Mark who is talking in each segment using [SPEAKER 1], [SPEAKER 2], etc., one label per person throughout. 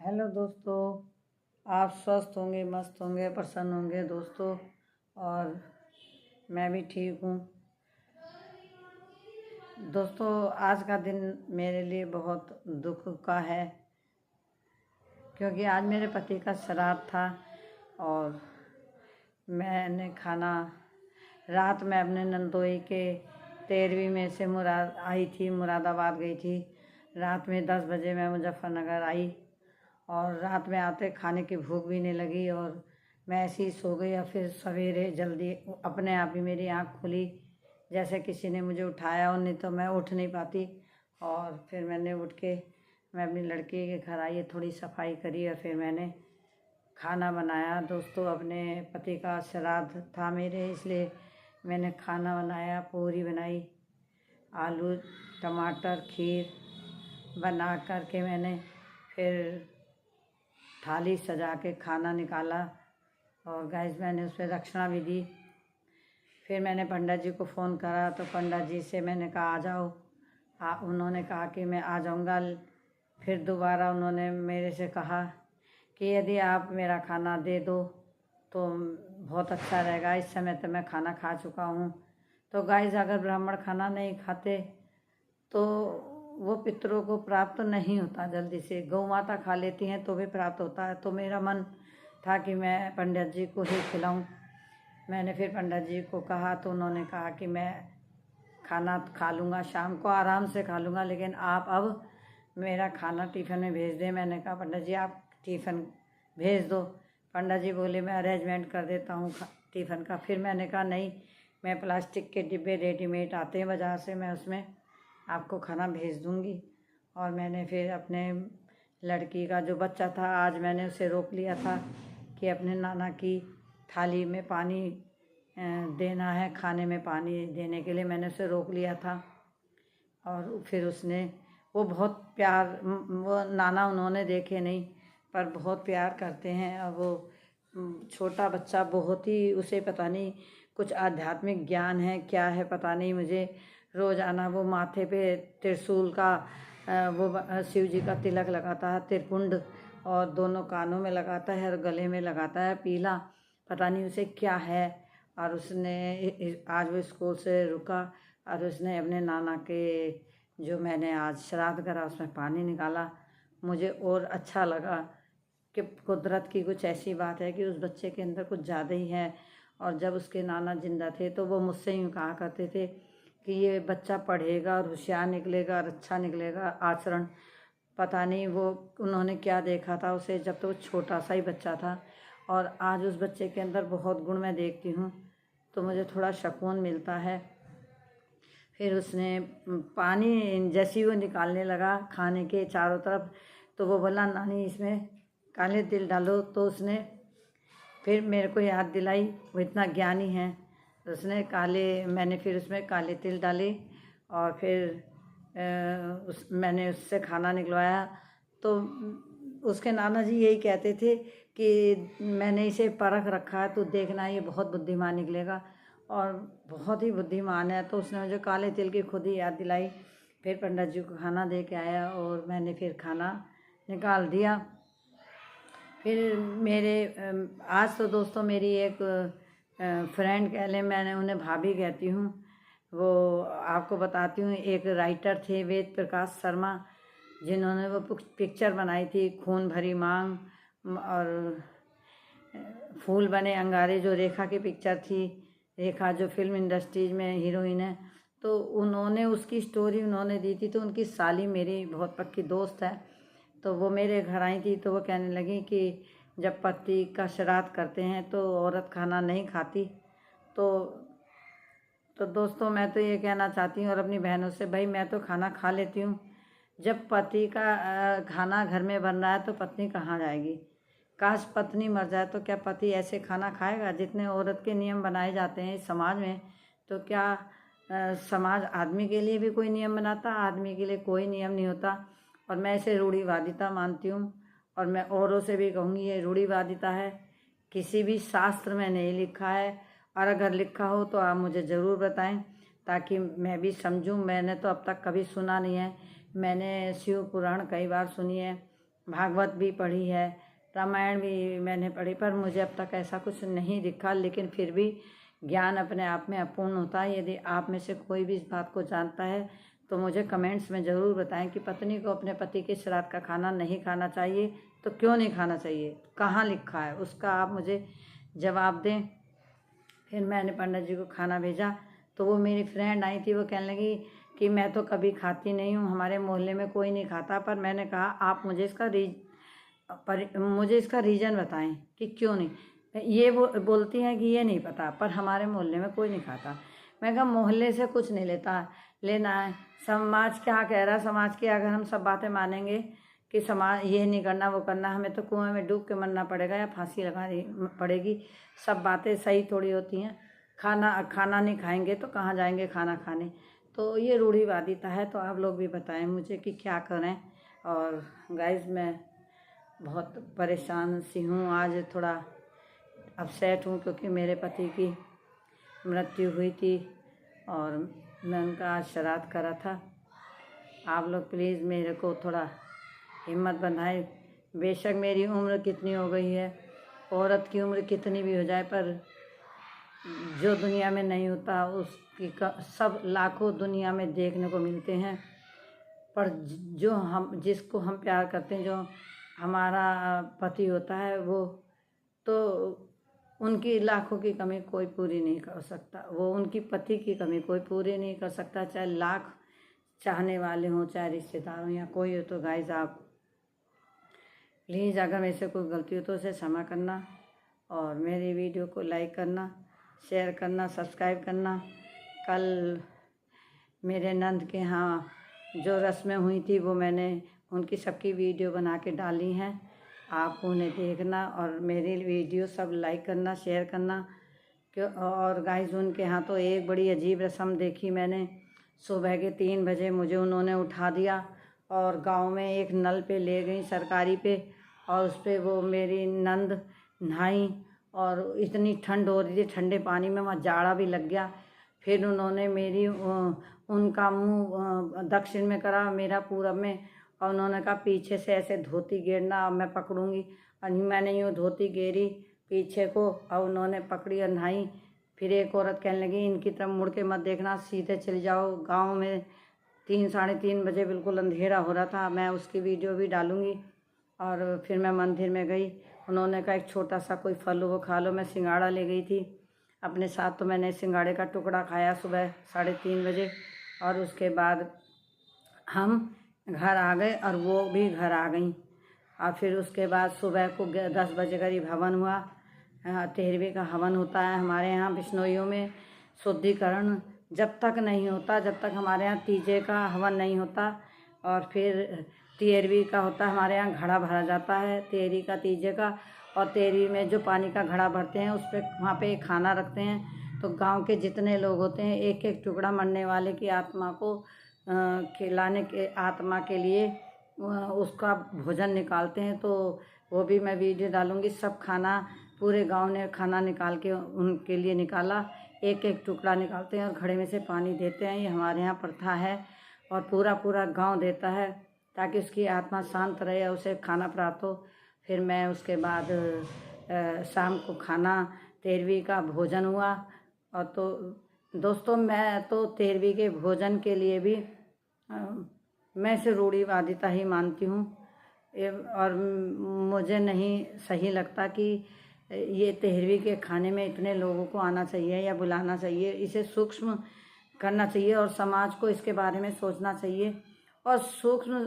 [SPEAKER 1] Hello दोस्तों, आप स्वस्थ होंगे, मस्त होंगे, प्रसन्न होंगे दोस्तों। और मैं भी ठीक हूँ दोस्तों। आज का दिन मेरे लिए बहुत दुख का है, क्योंकि आज मेरे पति का श्राद्ध था। और मैंने खाना रात में अपने नंदोई के 13वीं में से मुरादाबाद गई थी। रात में 10 बजे मैं मुजफ्फरनगर आई और रात में आते खाने की भूख भी नहीं लगी और मैं ऐसे ही सो गई। और फिर सवेरे जल्दी अपने आप ही मेरी आँख खुली, जैसे किसी ने मुझे उठाया, और नहीं तो मैं उठ नहीं पाती। और फिर मैंने उठ के मैं अपनी लड़की के घर आई, थोड़ी सफाई करी और फिर मैंने खाना बनाया दोस्तों। अपने पति का श्राद्ध था मेरे, इसलिए मैंने खाना बनाया, पूरी बनाई, आलू टमाटर खीर बना करके मैंने फिर थाली सजा के खाना निकाला। और गैस मैंने उस पर रक्षणा भी दी। फिर मैंने पंडित जी को फ़ोन करा तो पंडित जी से मैंने कहा आ जाओ। उन्होंने कहा कि मैं आ जाऊँगा। फिर दोबारा उन्होंने मेरे से कहा कि यदि आप मेरा खाना दे दो तो बहुत अच्छा रहेगा। इस समय तो मैं खाना खा चुका हूँ। तो गाइस, अगर ब्राह्मण खाना नहीं खाते तो वो पितरों को प्राप्त नहीं होता जल्दी से। गौ माता खा लेती हैं तो भी प्राप्त होता है। तो मेरा मन था कि मैं पंडित जी को ही खिलाऊं। मैंने फिर पंडित जी को कहा तो उन्होंने कहा कि मैं खाना खा लूँगा, शाम को आराम से खा लूँगा, लेकिन आप अब मेरा खाना टिफ़िन में भेज दें। मैंने कहा पंडित जी आप टिफ़िन भेज दो। पंडित जी बोले मैं अरेंजमेंट कर देता हूँ टिफ़िन का। फिर मैंने कहा नहीं, मैं प्लास्टिक के डिब्बे रेडीमेड आते हैं बाज़ार से, मैं उसमें आपको खाना भेज दूँगी। और मैंने फिर अपने लड़की का जो बच्चा था, आज मैंने उसे रोक लिया था कि अपने नाना की थाली में पानी देना है, खाने में पानी देने के लिए मैंने उसे रोक लिया था। और फिर उसने वो बहुत प्यार, वो नाना उन्होंने देखे नहीं पर बहुत प्यार करते हैं। और वो छोटा बच्चा बहुत ही, उसे पता नहीं कुछ आध्यात्मिक ज्ञान है क्या है पता नहीं मुझे। रोज़ाना वो माथे पे त्रिशूल का वो शिव जी का तिलक लगाता है, त्रिपुंड, और दोनों कानों में लगाता है और गले में लगाता है पीला, पता नहीं उसे क्या है। और उसने आज वो स्कूल से रुका और उसने अपने नाना के जो मैंने आज श्राद्ध करा उसमें पानी निकाला। मुझे और अच्छा लगा कि कुदरत की कुछ ऐसी बात है कि उस बच्चे के अंदर कुछ ज़्यादा ही है। और जब उसके नाना जिंदा थे तो वो मुझसे यूँ कहा करते थे कि ये बच्चा पढ़ेगा और होशियार निकलेगा और अच्छा निकलेगा आचरण। पता नहीं वो उन्होंने क्या देखा था उसे, जब तो वो छोटा सा ही बच्चा था। और आज उस बच्चे के अंदर बहुत गुण मैं देखती हूँ तो मुझे थोड़ा सुकून मिलता है। फिर उसने पानी जैसे वो निकालने लगा खाने के चारों तरफ, तो वो बोला नानी इसमें काले तिल डालो। तो उसने फिर मेरे को याद दिलाई, वो इतना ज्ञानी है। तो मैंने फिर उसमें काले तिल डाले और फिर मैंने उससे खाना निकलवाया। तो उसके नाना जी यही कहते थे कि मैंने इसे परख रखा है तो देखना ये बहुत बुद्धिमान निकलेगा, और बहुत ही बुद्धिमान है। तो उसने मुझे काले तिल की खुद ही याद दिलाई। फिर पंडित जी को खाना दे के आया और मैंने फिर खाना निकाल दिया। फिर मेरे आज तो दोस्तों मेरी एक फ्रेंड कह लें, मैंने उन्हें भाभी कहती हूँ, वो आपको बताती हूँ। एक राइटर थे वेद प्रकाश शर्मा, जिन्होंने वो पिक्चर बनाई थी खून भरी मांग और फूल बने अंगारे, जो रेखा की पिक्चर थी। रेखा जो फिल्म इंडस्ट्रीज में हीरोइन है, तो उन्होंने उसकी स्टोरी उन्होंने दी थी। तो उनकी साली मेरी बहुत पक्की दोस्त है, तो वो मेरे घर आई थी तो वो कहने लगी कि जब पति का श्राद्ध करते हैं तो औरत खाना नहीं खाती। तो दोस्तों मैं तो ये कहना चाहती हूँ और अपनी बहनों से, भाई मैं तो खाना खा लेती हूँ। जब पति का खाना घर में बन रहा है तो पत्नी कहाँ जाएगी? काश पत्नी मर जाए तो क्या पति ऐसे खाना खाएगा? जितने औरत के नियम बनाए जाते हैं इस समाज में, तो क्या समाज आदमी के लिए भी कोई नियम बनाता? आदमी के लिए कोई नियम नहीं होता। और मैं इसे रूढ़िवादिता मानती हूँ और मैं औरों से भी कहूँगी ये रूढ़िवादिता है, किसी भी शास्त्र में नहीं लिखा है। और अगर लिखा हो तो आप मुझे ज़रूर बताएं ताकि मैं भी समझूं। मैंने तो अब तक कभी सुना नहीं है। मैंने शिव पुराण कई बार सुनी है, भागवत भी पढ़ी है, रामायण भी मैंने पढ़ी, पर मुझे अब तक ऐसा कुछ नहीं दिखा। लेकिन फिर भी ज्ञान अपने आप में अपूर्ण होता है। यदि आप में से कोई भी इस बात को जानता है तो मुझे कमेंट्स में ज़रूर बताएं कि पत्नी को अपने पति के श्राद्ध का खाना नहीं खाना चाहिए तो क्यों नहीं खाना चाहिए, कहाँ लिखा है, उसका आप मुझे जवाब दें। फिर मैंने पंडित जी को खाना भेजा तो वो मेरी फ्रेंड आई थी, वो कहने लगी कि मैं तो कभी खाती नहीं हूँ, हमारे मोहल्ले में कोई नहीं खाता। पर मैंने कहा आप मुझे इसका रीज़न बताएं कि क्यों नहीं। ये वो बोलती हैं कि ये नहीं पता, पर हमारे मोहल्ले में कोई नहीं खाता। मैं कहा मोहल्ले से कुछ नहीं लेना है, समाज क्या कह रहा है, समाज की अगर हम सब बातें मानेंगे कि समाज ये नहीं करना वो करना, हमें तो कुएं में डूब के मरना पड़ेगा या फांसी लगानी पड़ेगी। सब बातें सही थोड़ी होती हैं। खाना नहीं खाएंगे तो कहाँ जाएंगे खाना खाने। तो ये रूढ़िवादिता है। तो आप लोग भी बताएं मुझे कि क्या करें। और गाइस मैं बहुत परेशान सी हूँ, आज थोड़ा अपसेट हूँ क्योंकि मेरे पति की मृत्यु हुई थी और मैं उनका आज श्राद्ध करा था। आप लोग प्लीज़ मेरे को थोड़ा हिम्मत बंधाएं। बेशक मेरी उम्र कितनी हो गई है, औरत की उम्र कितनी भी हो जाए, पर जो दुनिया में नहीं होता उसकी सब लाखों दुनिया में देखने को मिलते हैं। पर जिसको हम प्यार करते हैं, जो हमारा पति होता है, वो तो उनकी लाखों की कमी कोई पूरी नहीं कर सकता। वो उनकी पति की कमी कोई पूरी नहीं कर सकता, चाहे लाख चाहने वाले हों, चाहे रिश्तेदार हों या कोई हो। तो गाइस आप प्लीज़ अगर मेरे से कोई गलती हो तो उसे क्षमा करना और मेरी वीडियो को लाइक करना, शेयर करना, सब्सक्राइब करना। कल मेरे नंद के यहाँ जो रस्में हुई थी वो मैंने उनकी सबकी वीडियो बना के डाली हैं, आप उन्हें देखना और मेरी वीडियो सब लाइक करना, शेयर करना। और गाइस उनके यहाँ तो एक बड़ी अजीब रस्म देखी मैंने। सुबह के 3 बजे मुझे उन्होंने उठा दिया और गांव में एक नल पे ले गई सरकारी पे, और उस पर वो मेरी नंद नहाई और इतनी ठंड हो रही थी, ठंडे पानी में वहाँ जाड़ा भी लग गया। फिर उन्होंने उनका मुंह दक्षिण में करा, मेरा पूरब में, और उन्होंने कहा पीछे से ऐसे धोती गेरना, मैं पकड़ूंगी। और मैंने यूँ धोती गेरी पीछे को और उन्होंने पकड़ी और नहाई। फिर एक औरत कहने लगी इनकी तरफ मुड़ के मत देखना, सीधे चले जाओ। गांव में 3 साढ़े 3 बजे बिल्कुल अंधेरा हो रहा था। मैं उसकी वीडियो भी डालूंगी। और फिर मैं मंदिर में गई, उन्होंने कहा एक छोटा सा कोई फल वो खा लो। मैं सिंघाड़ा ले गई थी अपने साथ, तो मैंने सिंघाड़े का टुकड़ा खाया सुबह 3:30 बजे। और उसके बाद हम घर आ गए और वो भी घर आ गई। और फिर उसके बाद सुबह को 10 बजे करीब हवन हुआ। 13वीं का हवन होता है हमारे यहाँ बिश्नोइयों में। शुद्धिकरण जब तक नहीं होता, जब तक हमारे यहाँ तीजे का हवन नहीं होता। और फिर 13वीं का होता है हमारे यहाँ, घड़ा भरा जाता है 13वीं का तीजे का। और 13वीं में जो पानी का घड़ा भरते हैं उस पर वहाँ पे एक खाना रखते हैं। तो गांव के जितने लोग होते हैं एक एक टुकड़ा मरने वाले की आत्मा को खिलाने के, आत्मा के लिए उसका भोजन निकालते हैं। तो वो भी मैं वीडियो डालूंगी। सब खाना पूरे गांव ने खाना निकाल के उनके लिए निकाला, एक एक टुकड़ा निकालते हैं और घड़े में से पानी देते हैं। ये हमारे यहाँ प्रथा है और पूरा गांव देता है ताकि उसकी आत्मा शांत रहे और उसे खाना प्राप्त हो। फिर मैं उसके बाद शाम को खाना 13वीं का भोजन हुआ। और तो दोस्तों मैं तो 13वीं के भोजन के लिए भी मैं इसे रूढ़िवादिता ही मानती हूँ। और मुझे नहीं सही लगता कि ये 13वीं के खाने में इतने लोगों को आना चाहिए या बुलाना चाहिए। इसे सूक्ष्म करना चाहिए और समाज को इसके बारे में सोचना चाहिए। और सूक्ष्म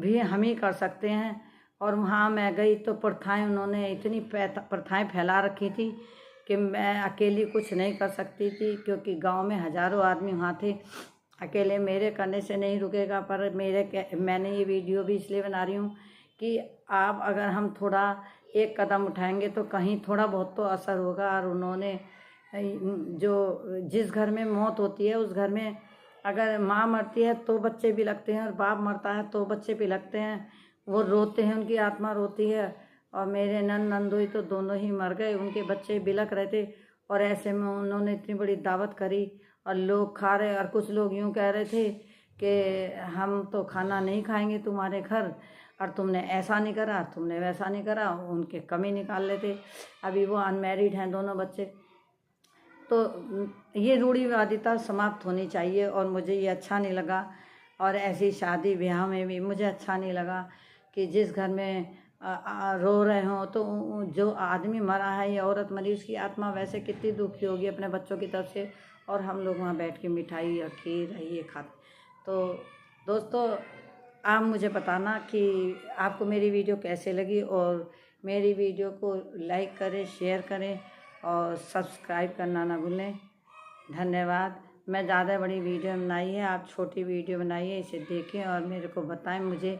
[SPEAKER 1] भी हम ही कर सकते हैं। और वहाँ मैं गई तो प्रथाएं, उन्होंने इतनी प्रथाएं फैला रखी थी कि मैं अकेली कुछ नहीं कर सकती थी, क्योंकि गांव में हज़ारों आदमी वहाँ थे। अकेले मेरे करने से नहीं रुकेगा। पर मैंने ये वीडियो भी इसलिए बना रही हूँ कि आप अगर हम थोड़ा एक कदम उठाएंगे तो कहीं थोड़ा बहुत तो असर होगा। और उन्होंने जिस घर में मौत होती है उस घर में अगर माँ मरती है तो बच्चे भी लगते हैं और बाप मरता है तो बच्चे भी लगते हैं। वो रोते हैं, उनकी आत्मा रोती है। और मेरे नंदोई तो दोनों ही मर गए, उनके बच्चे बिलख रहे थे। और ऐसे में उन्होंने इतनी बड़ी दावत करी और लोग खा रहे। और कुछ लोग यूँ कह रहे थे कि हम तो खाना नहीं खाएंगे तुम्हारे घर, और तुमने ऐसा नहीं करा, तुमने वैसा नहीं करा, उनके कमी निकाल लेते। अभी वो अनमैरिड हैं दोनों बच्चे। तो ये रूढ़िवादिता समाप्त होनी चाहिए और मुझे ये अच्छा नहीं लगा। और ऐसी शादी ब्याह में भी मुझे अच्छा नहीं लगा कि जिस घर में रो रहे हों तो जो आदमी मरा है या औरत मरी उसकी आत्मा वैसे कितनी दुखी होगी अपने बच्चों की तरफ से, और हम लोग वहाँ बैठ के मिठाई या खीर ये खाते। तो दोस्तों आप मुझे बताना कि आपको मेरी वीडियो कैसे लगी, और मेरी वीडियो को लाइक करें, शेयर करें और सब्सक्राइब करना ना भूलें। धन्यवाद। मैं ज़्यादा बड़ी वीडियो बनाई है, आप छोटी वीडियो बनाइए, इसे देखें और मेरे को बताएं मुझे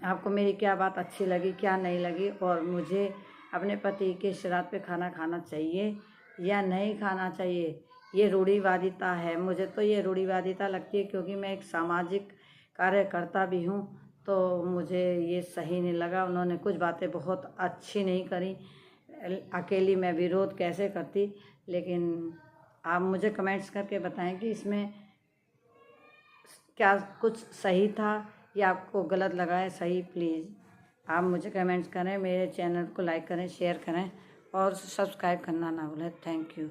[SPEAKER 1] आपको मेरी क्या बात अच्छी लगी क्या नहीं लगी, और मुझे अपने पति के श्राद्ध पे खाना खाना चाहिए या नहीं खाना चाहिए। ये रूढ़िवादिता है, मुझे तो ये रूढ़िवादिता लगती है क्योंकि मैं एक सामाजिक कार्यकर्ता भी हूँ। तो मुझे ये सही नहीं लगा, उन्होंने कुछ बातें बहुत अच्छी नहीं करी। अकेली मैं विरोध कैसे करती। लेकिन आप मुझे कमेंट्स करके बताएं कि इसमें क्या कुछ सही था या आपको गलत लगा है। सही प्लीज़ आप मुझे कमेंट्स करें, मेरे चैनल को लाइक करें, शेयर करें और सब्सक्राइब करना ना भूलें। Thank you.